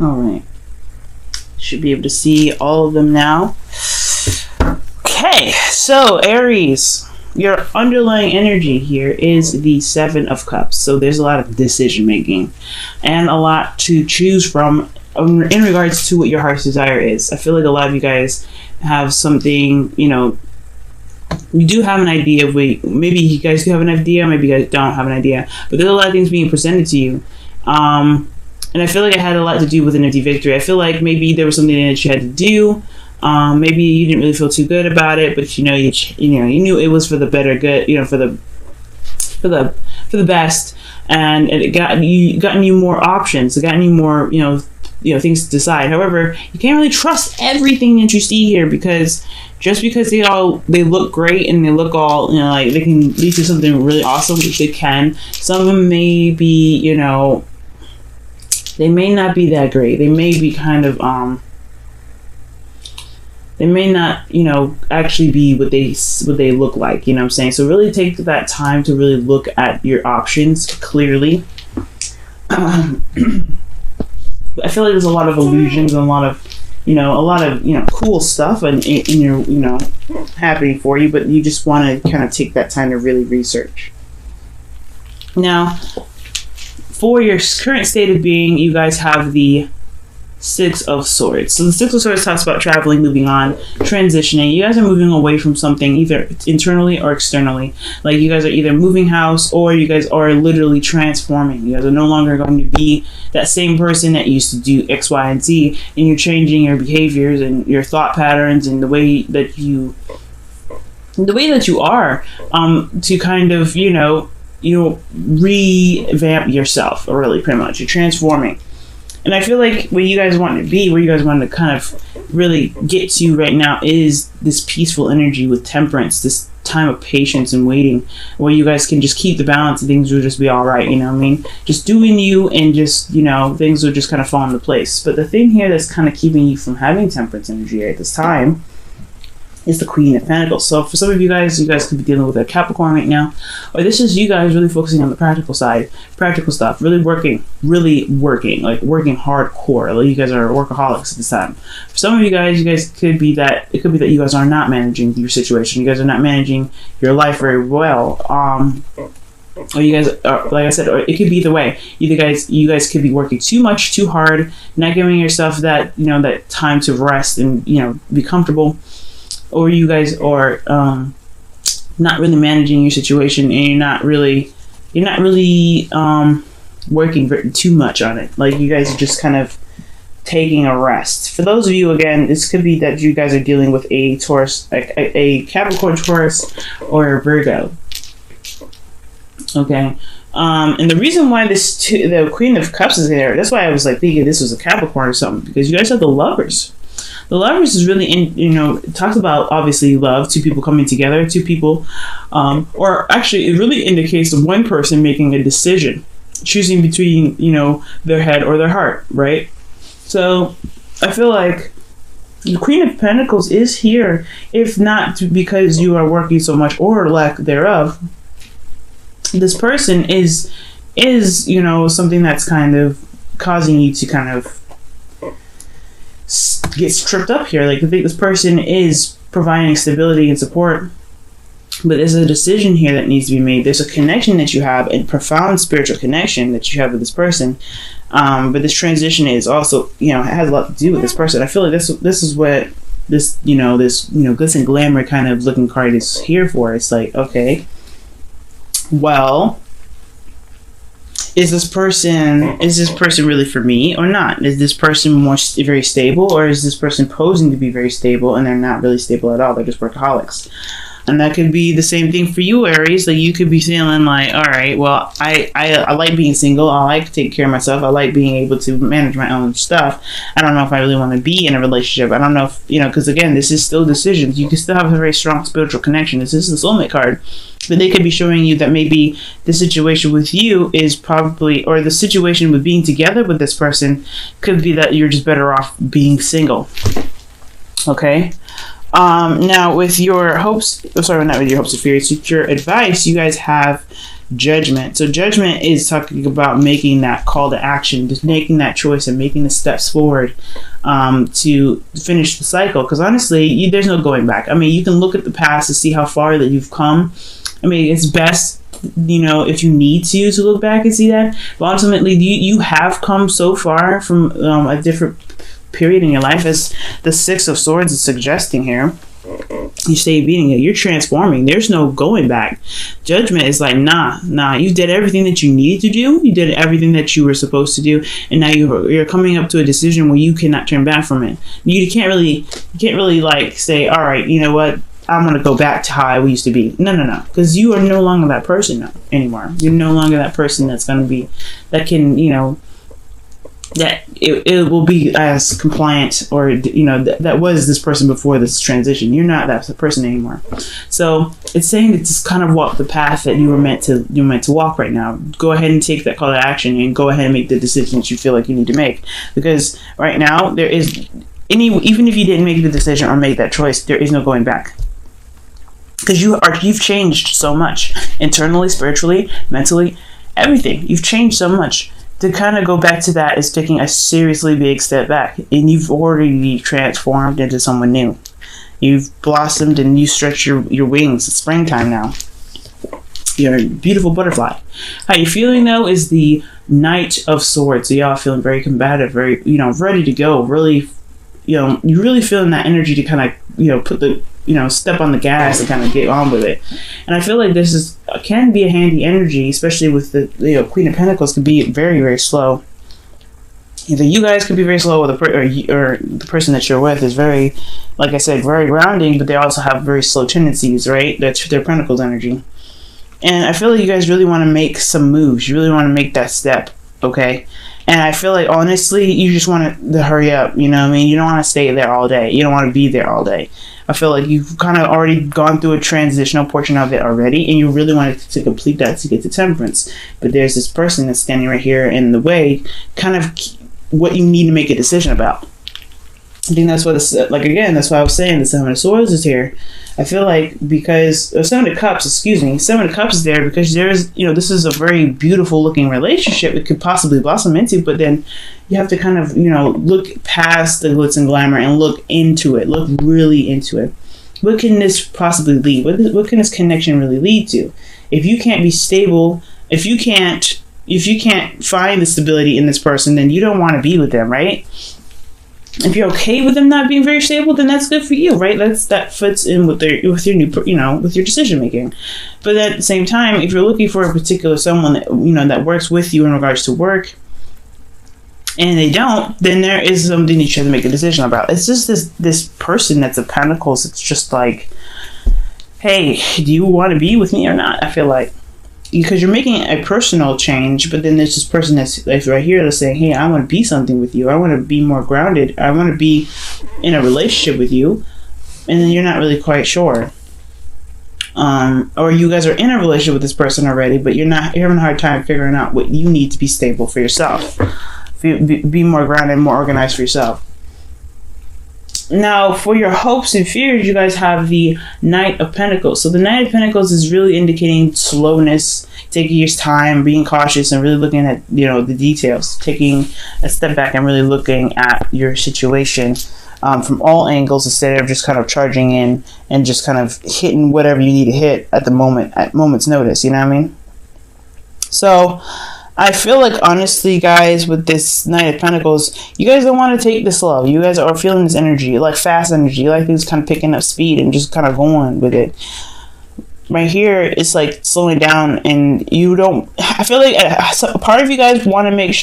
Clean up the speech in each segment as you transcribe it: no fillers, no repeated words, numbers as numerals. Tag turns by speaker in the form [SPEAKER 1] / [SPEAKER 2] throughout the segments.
[SPEAKER 1] All right. Should be able to see all of them now. Okay, so Aries, your underlying energy here is the Seven of Cups. So there's a lot of decision making and a lot to choose from in regards to what your heart's desire is. I feel like a lot of you guys have something, you do have an idea of maybe you guys do have an idea, maybe you guys don't have an idea, but there's a lot of things being presented to you. And I feel like it had a lot to do with an empty victory. I feel like maybe there was something that you had to do. Maybe you didn't really feel too good about it, but you knew it was for the better good, for the best, and it gotten you more options. It gotten you more, things to decide. However, you can't really trust everything that you see here, because just because they look great and they look all, like they can lead to something really awesome, which they can. Some of them may be, they may not be that great. They may be kind of, they may not, actually be what they look like, you know what I'm saying? So really take that time to really look at your options clearly. I feel like there's a lot of illusions and a lot of cool stuff in your, happening for you, but you just want to kind of take that time to really research. Now, for your current state of being, you guys have the Six of Swords. So the Six of Swords talks about traveling, moving on, transitioning. You guys are moving away from something, either internally or externally. Like you guys are either moving house, or you guys are literally transforming. You guys are no longer going to be that same person that used to do X, Y, and Z, and you're changing your behaviors and your thought patterns and the way that you are, to kind of, revamp yourself, or really pretty much. You're transforming. And I feel like where you guys want to be, where you guys want to kind of really get to right now, is this peaceful energy with temperance, this time of patience and waiting, where you guys can just keep the balance and things will just be all right, just doing you, and just, things will just kind of fall into place. But the thing here that's kind of keeping you from having temperance energy at this time is the Queen of Pentacles. So for some of you guys could be dealing with a Capricorn right now, or this is you guys really focusing on the practical side, practical stuff, really working, like working hardcore. Like you guys are workaholics at this time. For some of you guys could be that, it could be that you guys are not managing your situation. You guys are not managing your life very well. Or you guys are, like I said, or it could be either way. You guys could be working too much, too hard, not giving yourself that, that time to rest and, be comfortable. Or you guys are not really managing your situation, and you're not really working too much on it. Like you guys are just kind of taking a rest. For those of you, again, this could be that you guys are dealing with a Taurus, a Capricorn, Taurus, or a Virgo. Okay. And the reason why the Queen of Cups is there, that's why I was like thinking this was a Capricorn or something, because you guys have the Lovers. The Lovers is really, it talks about, obviously, love, two people coming together, two people, or actually it really indicates one person making a decision, choosing between, their head or their heart, right? So I feel like the Queen of Pentacles is here, if not because you are working so much or lack thereof. This person is something that's kind of causing you to kind of gets tripped up here. Like I think this person is providing stability and support, but there's a decision here that needs to be made. There's a connection that you have, a profound spiritual connection that you have with this person, but this transition is also, it has a lot to do with this person. I feel like this is what this glitz and glamour kind of looking card is here for. It's like, okay, well, is this person really for me or not? Is this person very stable, or is this person posing to be very stable and they're not really stable at all? They're just workaholics. And that could be the same thing for you, Aries. Like you could be feeling like, all right, well, I like being single. I like to take care of myself. I like being able to manage my own stuff. I don't know if I really want to be in a relationship. I don't know if, because again, this is still decisions. You can still have a very strong spiritual connection. This is the soulmate card. But they could be showing you that maybe the situation with you is probably, or the situation with being together with this person could be that you're just better off being single. Okay? Now with your hopes, sorry, not with your hopes and fears, with your advice, you guys have judgment. So judgment is talking about making that call to action, just making that choice and making the steps forward to finish the cycle. Because honestly, there's no going back. I mean, you can look at the past to see how far that you've come. I mean, it's best, if you need to look back and see that. But ultimately, you have come so far from a different period in your life, as the Six of Swords is suggesting here. You stay beating it. You're transforming. There's no going back. Judgment is like, nah. You did everything that you needed to do. You did everything that you were supposed to do, and now you're coming up to a decision where you cannot turn back from it. You can't really like say, all right, you know what? I'm gonna go back to how I used to be. No, because you are no longer that person anymore. You're no longer that person that's gonna be, that can, that it will be as compliant, or that was this person before this transition. You're not that person anymore. So it's saying to just kind of walk the path that you're meant to walk right now. Go ahead and take that call to action and go ahead and make the decisions you feel like you need to make, because right now there is even if you didn't make the decision or make that choice, there is no going back. Because you've changed so much internally, spiritually, mentally, everything. You've changed so much. To kind of go back to that is taking a seriously big step back, and you've already transformed into someone new. You've blossomed and you stretch your wings. It's springtime now. You're a beautiful butterfly. How you feeling though is the Knight of Swords. So y'all feeling very combative, very ready to go. Really, you're really feeling that energy to kind of put the step on the gas and kind of get on with it. And I feel like this can be a handy energy, especially with the Queen of Pentacles, can be very, very slow. Either you guys could be very slow, or the person that you're with is very, like I said, very grounding, but they also have very slow tendencies, right? That's their Pentacles energy. And I feel like you guys really want to make some moves. You really want to make that step, okay? And I feel like, honestly, you just want to hurry up, you know what I mean? You don't want to stay there all day. You don't want to be there all day. I feel like you've kind of already gone through a transitional portion of it already, and you really wanted to complete that to get to Temperance. But there's this person that's standing right here in the way, kind of what you need to make a decision about. I think that's what that's why I was saying the Seven of Swords is here. I feel like because Seven of Cups is there because there's this is a very beautiful looking relationship it could possibly blossom into, but then you have to kind of look past the glitz and glamour and look into it, look really into it. What can this possibly lead? What can this connection really lead to? If you can't be stable, if you can't find the stability in this person, then you don't want to be with them, right? If you're okay with them not being very stable, then that's good for you, right? That fits in with your new, with your decision making. But at the same time, if you're looking for a particular someone that that works with you in regards to work, and they don't, then there is something you have to make a decision about. It's just this person that's a Pentacles. It's just like, hey, do you want to be with me or not? I feel like. Because you're making a personal change, but then there's this person that's right here that's saying, hey, I want to be something with you. I want to be more grounded. I want to be in a relationship with you. And then you're not really quite sure. Or you guys are in a relationship with this person already, but you're having a hard time figuring out what you need to be stable for yourself. Be more grounded, more organized for yourself. Now, for your hopes and fears, you guys have the Knight of Pentacles. So the Knight of Pentacles is really indicating slowness, taking your time, being cautious, and really looking at the details, taking a step back and really looking at your situation from all angles instead of just kind of charging in and just kind of hitting whatever you need to hit at moment's notice. You know what I mean? So I feel like, honestly, guys, with this Knight of Pentacles, you guys don't want to take this slow. You guys are feeling this energy, like fast energy, like things kind of picking up speed and just kind of going with it. Right here, it's like slowing down, and you don't. I feel like a part of you guys want to make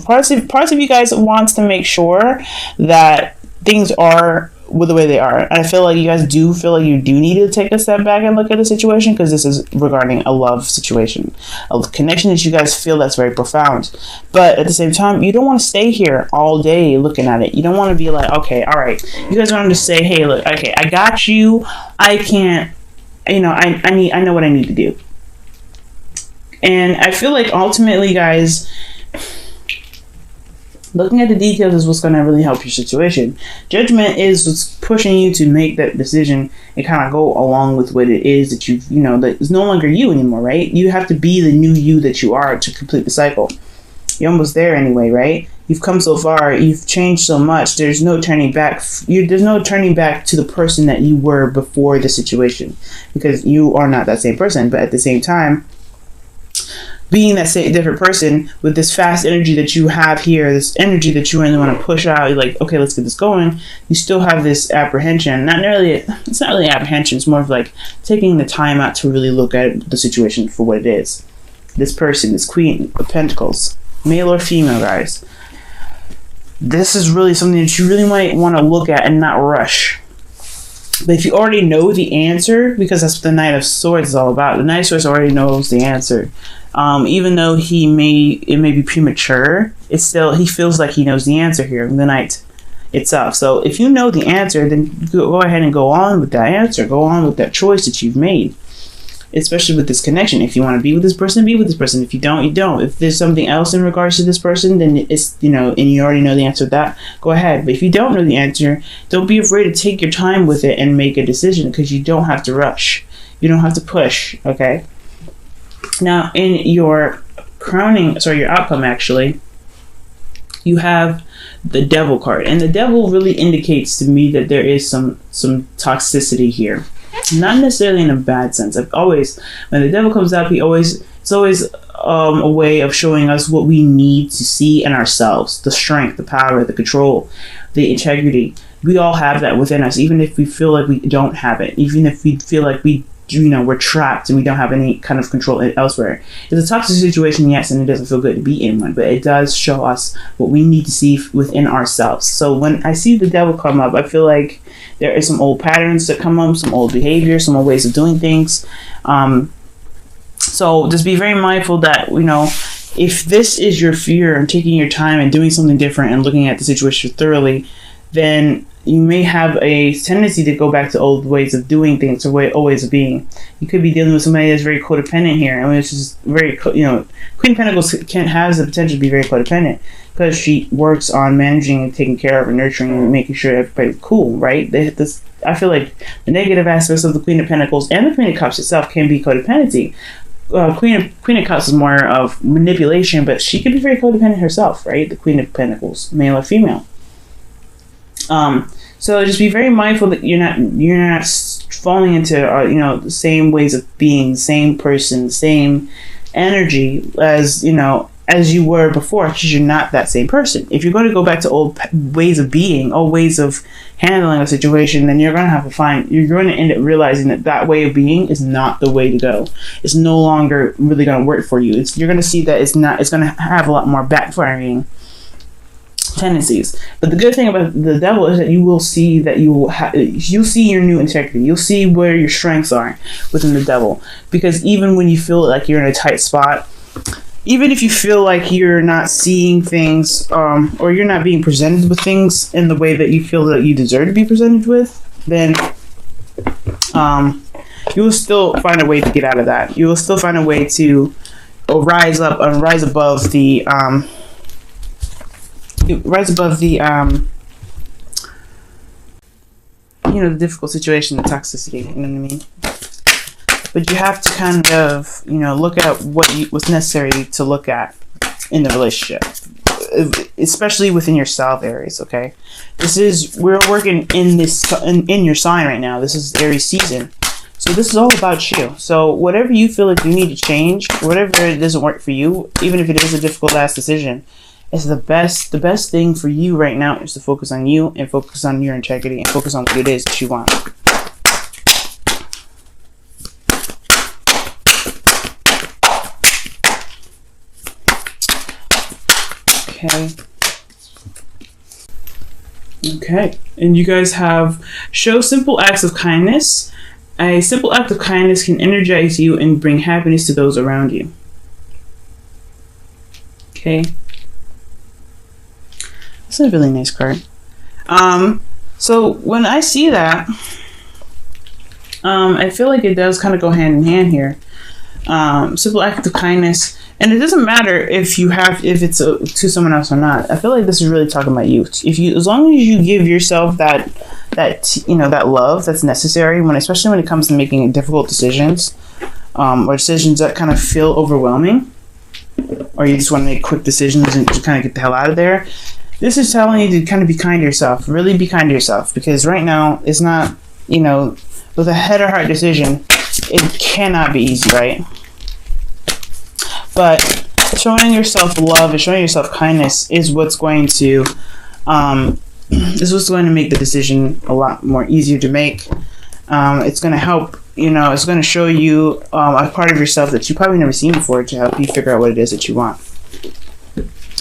[SPEAKER 1] parts of you guys wants to make sure that things are the way they are. And I feel like you guys do feel like you do need to take a step back and look at the situation, because this is regarding a love situation, a connection that you guys feel that's very profound. But at the same time, you don't want to stay here all day looking at it. You don't want to be like, okay, all right. You guys want to say, hey, look, okay, I got you. I can't, I know what I need to do. And I feel like ultimately, guys, Looking at the details is what's going to really help your situation. Judgment is what's pushing you to make that decision and kind of go along with what it is that that is no longer you anymore, right? You have to be the new you that you are to complete the cycle. You're almost there anyway, right? You've come so far. You've changed so much. There's no turning back. There's no turning back to the person that you were before the situation, because you are not that same person. But at the same time, being that same different person with this fast energy that you have here, this energy that you really want to push out, you're like, okay, let's get this going. You still have this apprehension. It's not really apprehension. It's more of like taking the time out to really look at the situation for what it is. This person, this Queen of Pentacles, male or female, guys. This is really something that you really might want to look at and not rush. But if you already know the answer, because that's what the Knight of Swords is all about. The Knight of Swords already knows the answer. Even though it may be premature, it's still, he feels like he knows the answer here, the Knight itself. So if you know the answer, then go ahead and go on with that answer. Go on with that choice that you've made. Especially with this connection. If you want to be with this person, be with this person. If you don't, you don't. If there's something else in regards to this person, then it's, and you already know the answer to that, go ahead. But if you don't know the answer, don't be afraid to take your time with it and make a decision, because you don't have to rush. You don't have to push, okay? Now, in your your outcome, actually, you have the Devil card. And the Devil really indicates to me that there is some toxicity here. Not necessarily in a bad sense. When the Devil comes up, it's always a way of showing us what we need to see in ourselves. The strength, the power, the control, the integrity. We all have that within us, even if we feel like we don't have it. Even if we feel like we're trapped and we don't have any kind of control elsewhere. It's a toxic situation, yes, and it doesn't feel good to be in one, but it does show us what we need to see within ourselves. So when I see the Devil come up, I feel like there is some old patterns that come up, some old behavior, some old ways of doing things. So just be very mindful that, if this is your fear and taking your time and doing something different and looking at the situation thoroughly, then you may have a tendency to go back to old ways of doing things or old ways of being. You could be dealing with somebody that's very codependent here. I mean, it's just very, Queen of Pentacles has the potential to be very codependent, because she works on managing and taking care of and nurturing and making sure everybody's cool, right? I feel like the negative aspects of the Queen of Pentacles and the Queen of Cups itself can be codependency. Queen of Cups is more of manipulation, but she could be very codependent herself, right? The Queen of Pentacles, male or female. So just be very mindful that you're not falling into the same ways of being, the same person, the same energy as you were before, because you're not that same person. If you're going to go back to old ways of being, old ways of handling a situation, then you're going to end up realizing that way of being is not the way to go. It's no longer really going to work for you. You're going to see that it's going to have a lot more backfiring tendencies. But the good thing about the Devil is that you will see that you'll see your new integrity. You'll see where your strengths are within the Devil, because even when you feel like you're in a tight spot, even if you feel like you're not seeing things or you're not being presented with things in the way that you feel that you deserve to be presented with, then you will still find a way to get out of that. You will still find a way to rise above the the difficult situation, the toxicity, you know what I mean? But you have to kind of, look at what's necessary to look at in the relationship, especially within yourself, Aries, okay? We're working in your sign right now. This is Aries season. So this is all about you. So whatever you feel like you need to change, whatever doesn't work for you, even if it is a difficult ass decision, it's the best thing for you right now is to focus on you and focus on your integrity and focus on what it is that you want. Okay. And you guys have show simple acts of kindness. A simple act of kindness can energize you and bring happiness to those around you. Okay. That's a really nice card. So when I see that, I feel like it does kind of go hand in hand here. Simple act of kindness And it doesn't matter if it's to someone else or not. I feel like this is really talking about you. As long as you give yourself that love that's necessary especially when it comes to making difficult decisions, or decisions that kind of feel overwhelming, or you just want to make quick decisions and just kind of get the hell out of there. This is telling you to kind of be kind to yourself. Really be kind to yourself, because right now it's not, with a head or heart decision, it cannot be easy, right? But showing yourself love and showing yourself kindness is what's going to make the decision a lot more easier to make. It's going to help, it's going to show you a part of yourself that you probably never seen before to help you figure out what it is that you want.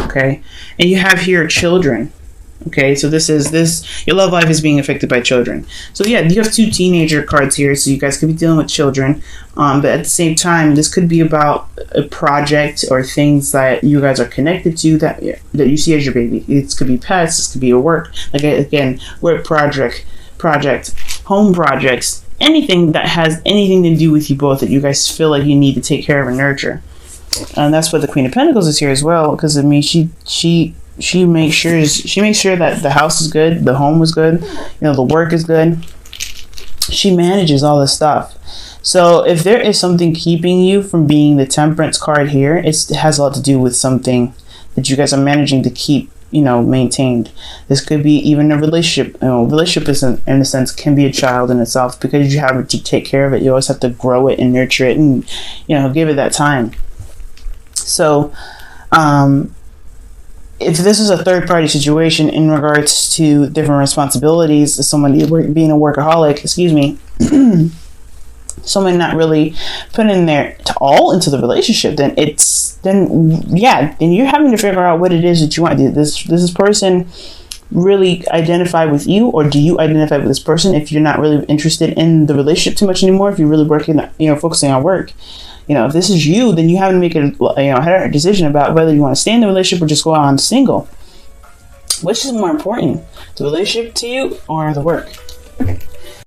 [SPEAKER 1] Okay, and you have here children. Okay, so your love life is being affected by children. So yeah, you have 2 teenager cards here, so you guys could be dealing with children. But at the same time, this could be about a project or things that you guys are connected to that you see as your baby. It could be pets, this could be your work. Like, again, work project, home projects, anything that has anything to do with you both that you guys feel like you need to take care of and nurture. And that's what the Queen of Pentacles is here as well, because I mean, she makes sure that the house is good, the home is good, the work is good. She manages all this stuff. So if there is something keeping you from being the Temperance card here, it has a lot to do with something that you guys are managing to keep, maintained. This could be even a relationship. Relationship is in a sense can be a child in itself, because you have to take care of it. You always have to grow it and nurture it, and give it that time. So, if this is a third-party situation in regards to different responsibilities, someone being a workaholic, someone not really putting their all into the relationship, then you're having to figure out what it is that you want. Does this person really identify with you, or do you identify with this person? If you're not really interested in the relationship too much anymore, if you're really working, focusing on work. If this is you, then you have to make a decision about whether you want to stay in the relationship or just go on single. Which is more important, the relationship to you or the work?